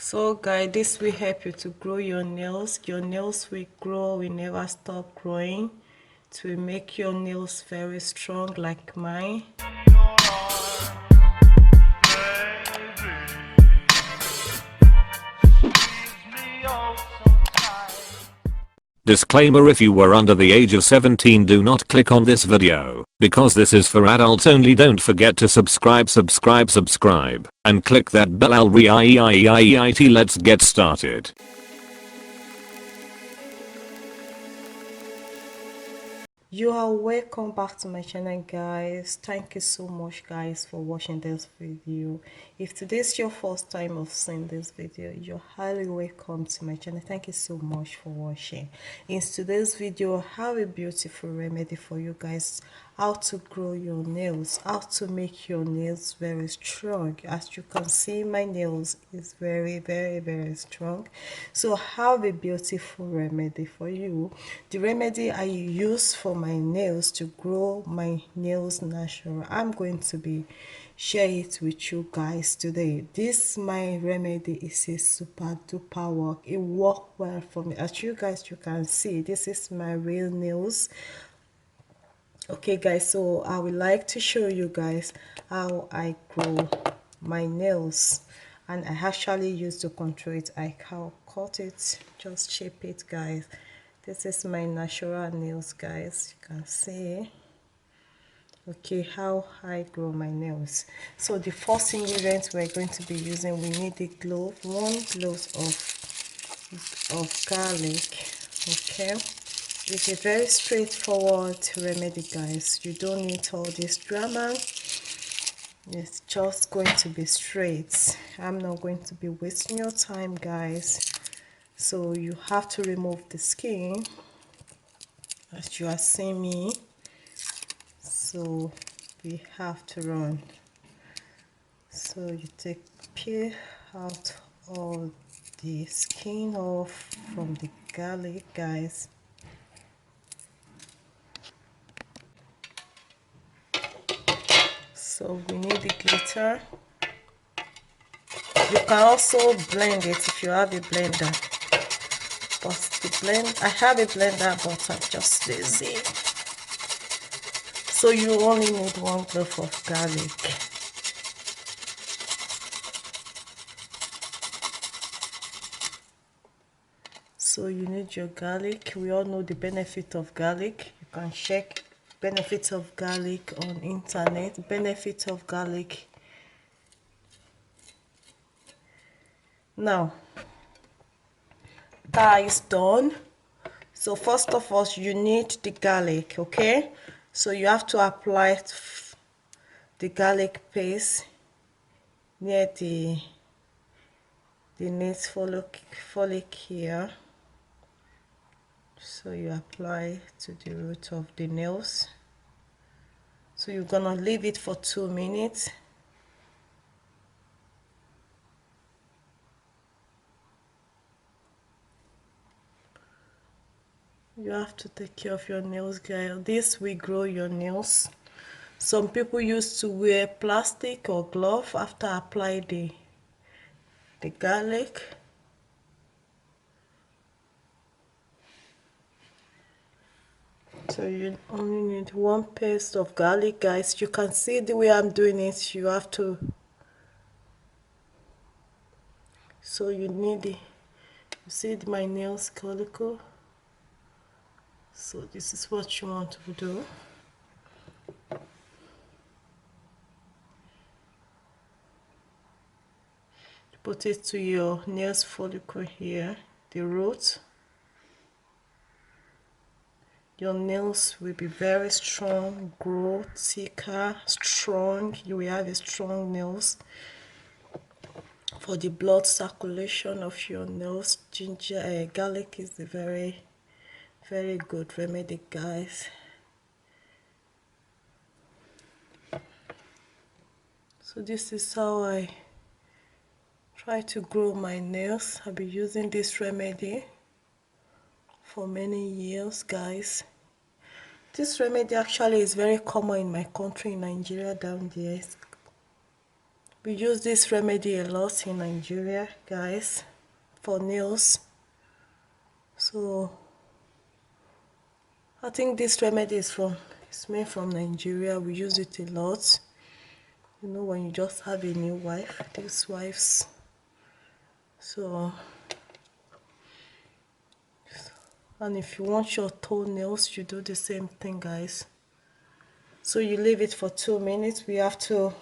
So guys, this will help you to grow your nails. Your nails will grow, will never stop growing. It will make your nails very strong like mine. Disclaimer: if you were under the age of 17, do not click on this video, because this is for adults only. Don't forget to subscribe, and click that bell. Let's get started. You are welcome back to my channel, guys. Thank you so much, guys, for watching this video. If today's your first time of seeing this video, you're highly welcome to my channel. Thank you so much for watching. In today's video, I have a beautiful remedy for you guys: how to grow your nails, how to make your nails very strong. As you can see, my nails is very strong. So I have a beautiful remedy for you. The remedy I use for my nails to grow my nails natural, I'm going to be share it with you guys today. This my remedy is a super duper work. It worked well for me. As you guys, you can see, this is my real nails. Okay guys, so I would like to show you guys how I grow my nails, and I actually use to control it. I can cut it, just shape it, guys. This is my natural nails, guys. You can see. Okay, how I grow my nails. So the first ingredient we're going to be using, we need a glove, 1 glove of garlic. Okay, it's a very straightforward remedy, guys. You don't need all this drama. It's just going to be straight. I'm not going to be wasting your time, guys. So you have to remove the skin, as you are seeing me. So we have to run. So you peel out all the skin off from the garlic, guys. So we need the glitter. You can also blend it if you have a blender, but I have a blender, but I'm just lazy. So you only need 1 glove of garlic. So you need your garlic. We all know the benefit of garlic. You can check benefits of garlic on internet. Benefit of garlic. Now that is done. So first of all, you need the garlic. Okay, so you have to apply the garlic paste near the nail follicle here. So you apply to the root of the nails. So you're gonna leave it for 2 minutes. You have to take care of your nails, guys. This will grow your nails. Some people used to wear plastic or glove after apply the garlic. So you only need 1 paste of garlic, guys. You can see the way I'm doing it. You have to. So you need you see my nails calico. So this is what you want to do. Put it to your nails follicle here, the root. Your nails will be very strong, grow thicker, strong. You will have a strong nails. For the blood circulation of your nails, garlic is a very good remedy, guys. So this is how I try to grow my nails. I've been using this remedy for many years, guys. This remedy actually is very common in my country, in Nigeria, down there. We use this remedy a lot in Nigeria, guys, for nails. So I think this remedy it's made from Nigeria. We use it a lot. You know, when you just have a new wife, these wives. So, and if you want your toenails, you do the same thing, guys. So you leave it for 2 minutes. We have to.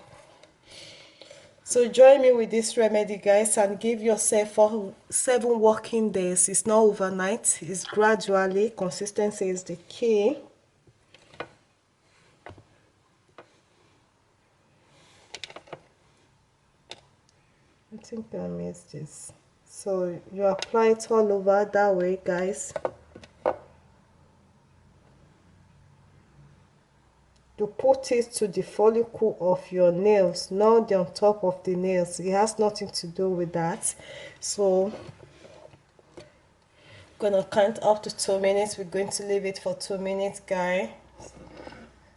So join me with this remedy, guys, and give yourself for 7 working days. It's not overnight. It's gradually. Consistency is the key. I think I missed this. So you apply it all over that way, guys. You put it to the follicle of your nails, not on top of the nails. It has nothing to do with that. So I'm gonna count up to 2 minutes. We're going to leave it for 2 minutes, guys.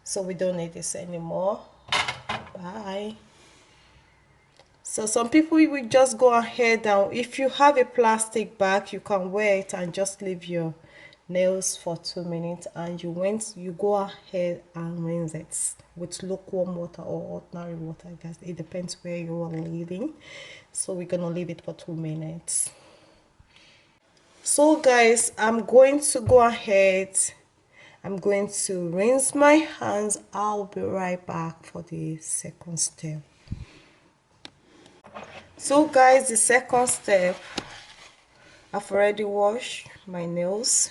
So we don't need this anymore. Bye. So some people will just go ahead and if you have a plastic bag, you can wear it and just leave your nails for 2 minutes, and you go ahead and rinse it with lukewarm water or ordinary water, guys. It depends where you are living. So we're gonna leave it for 2 minutes. So guys, I'm going to go ahead. I'm going to rinse my hands. I'll be right back for the second step. So guys, the second step, I've already washed my nails.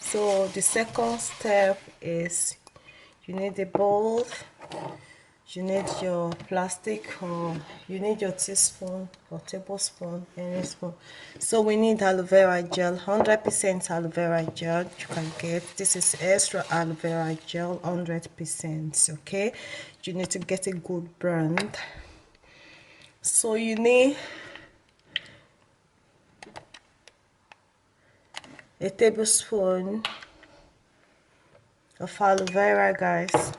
So the second step is you need a bowl, you need your plastic, or you need your teaspoon or tablespoon, any spoon. So we need aloe vera gel, 100% aloe vera gel you can get. This is extra aloe vera gel, 100%. Okay, you need to get a good brand. So you need a tablespoon of aloe vera, guys,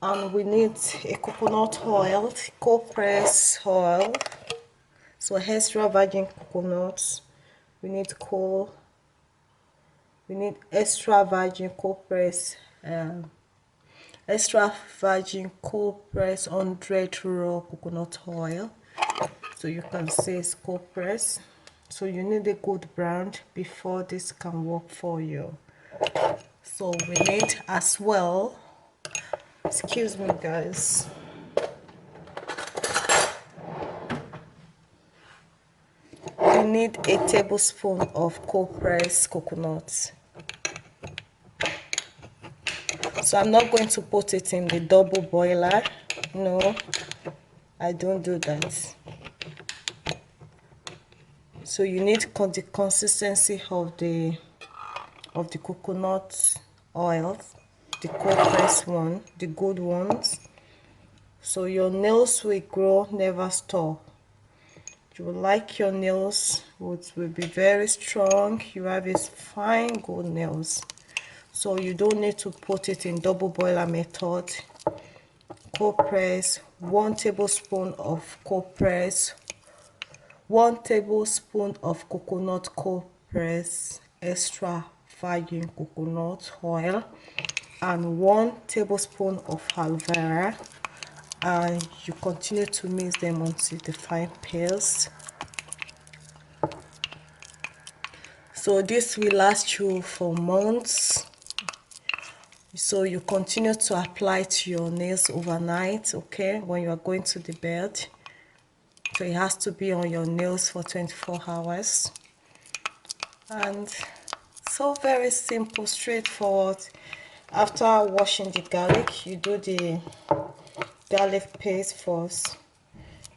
and we need a coconut oil, cold press oil, so extra virgin coconuts. We need extra virgin cold press, extra virgin cold press 100 raw coconut oil. So you can see it's cold press. So you need a good brand before this can work for you. So we need as well, excuse me guys, you need a tablespoon of cold pressed coconut. So I'm not going to put it in the double boiler. No, I don't do that. So you need the consistency of the coconut oil, the cold pressed one, the good ones. So your nails will grow, never stop. You will like your nails, which will be very strong. You have these fine good nails. So you don't need to put it in double boiler method. Cold press, 1 tablespoon of cold press, 1 tablespoon of coconut cold press, extra virgin coconut oil, and 1 tablespoon of aloe vera, and you continue to mix them until the fine paste. So this will last you for months. So you continue to apply to your nails overnight, okay, when you are going to the bed. So it has to be on your nails for 24 hours. And so very simple, straightforward. After washing the garlic, you do the garlic paste first.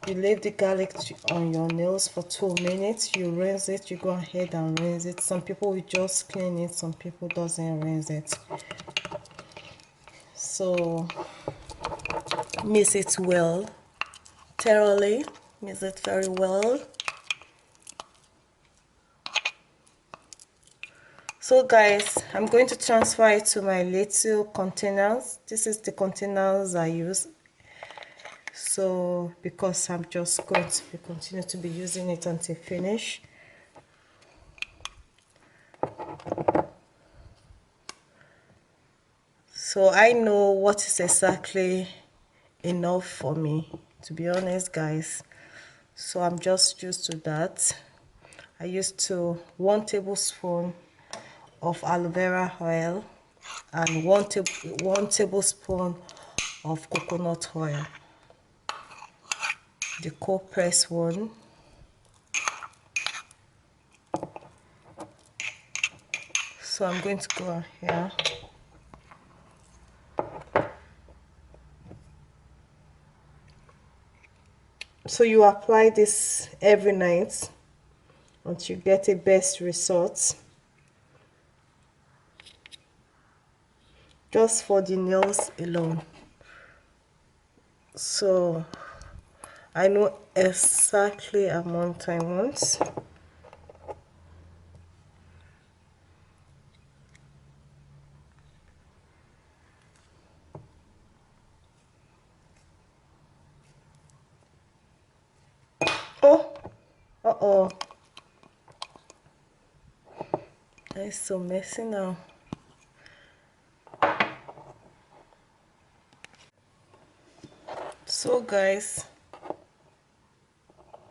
You leave the garlic on your nails for 2 minutes. You rinse it. You go ahead and rinse it. Some people will just clean it. Some people doesn't rinse it. So mix it well, thoroughly. Mix it very well. So guys, I'm going to transfer it to my little containers. This is the containers I use. So because I'm just going to continue to be using it until finish. So I know what is exactly enough for me, to be honest guys. So I'm just used to that. I used to 1 tablespoon of aloe vera oil and 1 tablespoon of coconut oil, the cold press one. So I'm going to go here. So you apply this every night until you get a best result, just for the nails alone. So I know exactly amount I want. Oh, uh-oh, that's so messy now. So guys,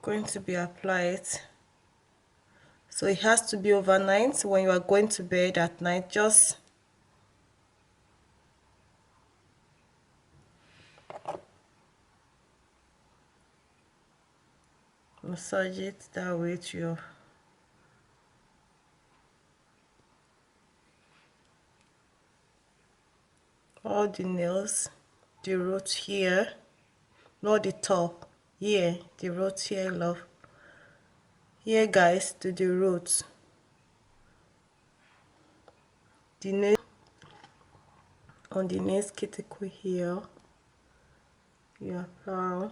going to be applied. So it has to be overnight. When you are going to bed at night, just massage it that way to your all the nails, the root here, not the top, here, the root here, love. Here guys, to the roots, the nail on the nails cuticle here, you apply.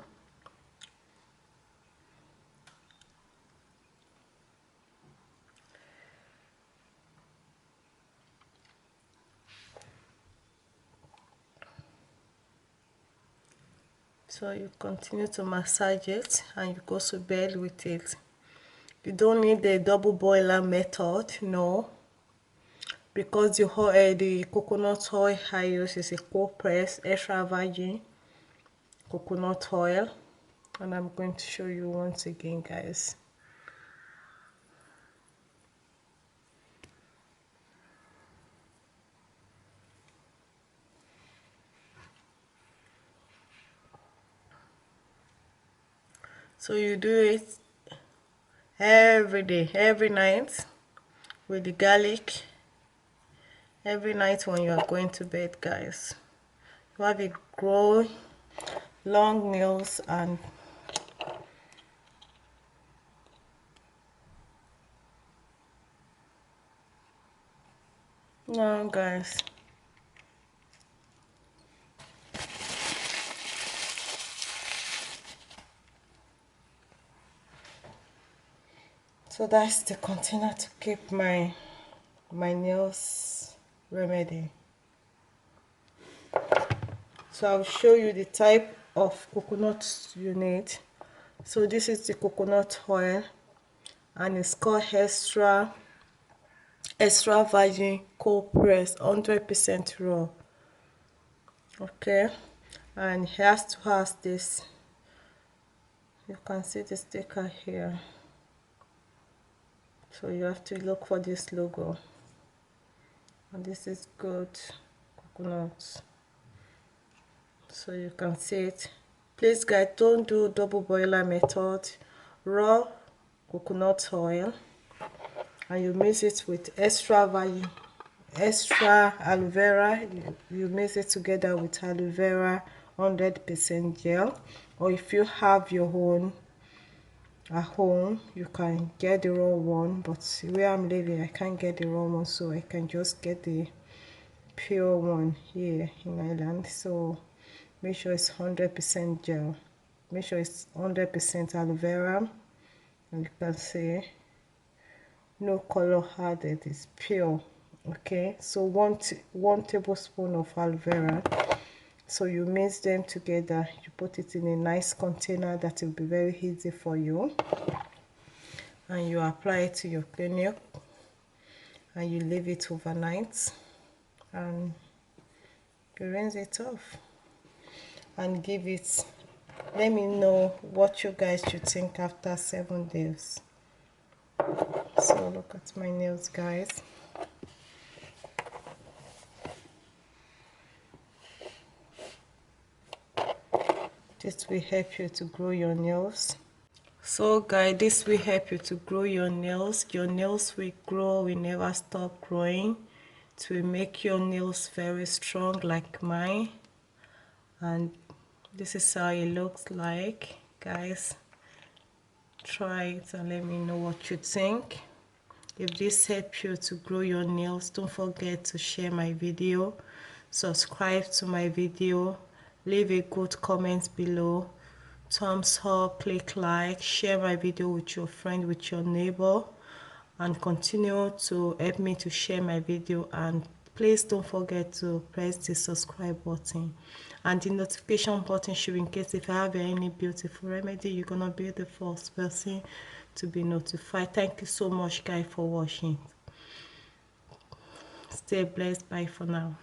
So you continue to massage it and you go to bed with it. You don't need the double boiler method, no, because the coconut oil I use is a cold press extra virgin coconut oil, and I'm going to show you once again guys. So you do it every day, every night, with the garlic, every night when you are going to bed guys. You have a grow long nails. And now guys, so that's the container to keep my nails remedy. So I'll show you the type of coconut you need. So this is the coconut oil, and it's called extra virgin cold press 100% raw. Okay, and it has to have this, you can see the sticker here, so you have to look for this logo, and this is good coconut, so you can see it. Please guys, don't do double boiler method. Raw coconut oil, and you mix it with extra aloe vera. You mix it together with aloe vera 100% gel, or if you have your own at home, you can get the raw one, but where I'm living I can't get the raw one, so I can just get the pure one here in Ireland. So make sure it's 100% gel, make sure it's 100% aloe vera, and you can see no color added, it's pure. Okay, so one tablespoon of aloe vera. So you mix them together, you put it in a nice container that will be very easy for you, and you apply it to your clinic and you leave it overnight, and you rinse it off and give it. Let me know what you guys should think after 7 days. So look at my nails, guys. This will help you to grow your nails. So guys, this will help you to grow your nails. Your nails will grow, will never stop growing. It will make your nails very strong like mine. And this is how it looks like, guys. Try it and let me know what you think. If this helps you to grow your nails, don't forget to share my video, subscribe to my video, leave a good comment below, thumbs up, click like, share my video with your friend, with your neighbor, and continue to help me to share my video. And please don't forget to press the subscribe button and the notification button should, in case if I have any beautiful remedy, you're gonna be the first person to be notified. Thank you so much guys for watching. Stay blessed. Bye for now.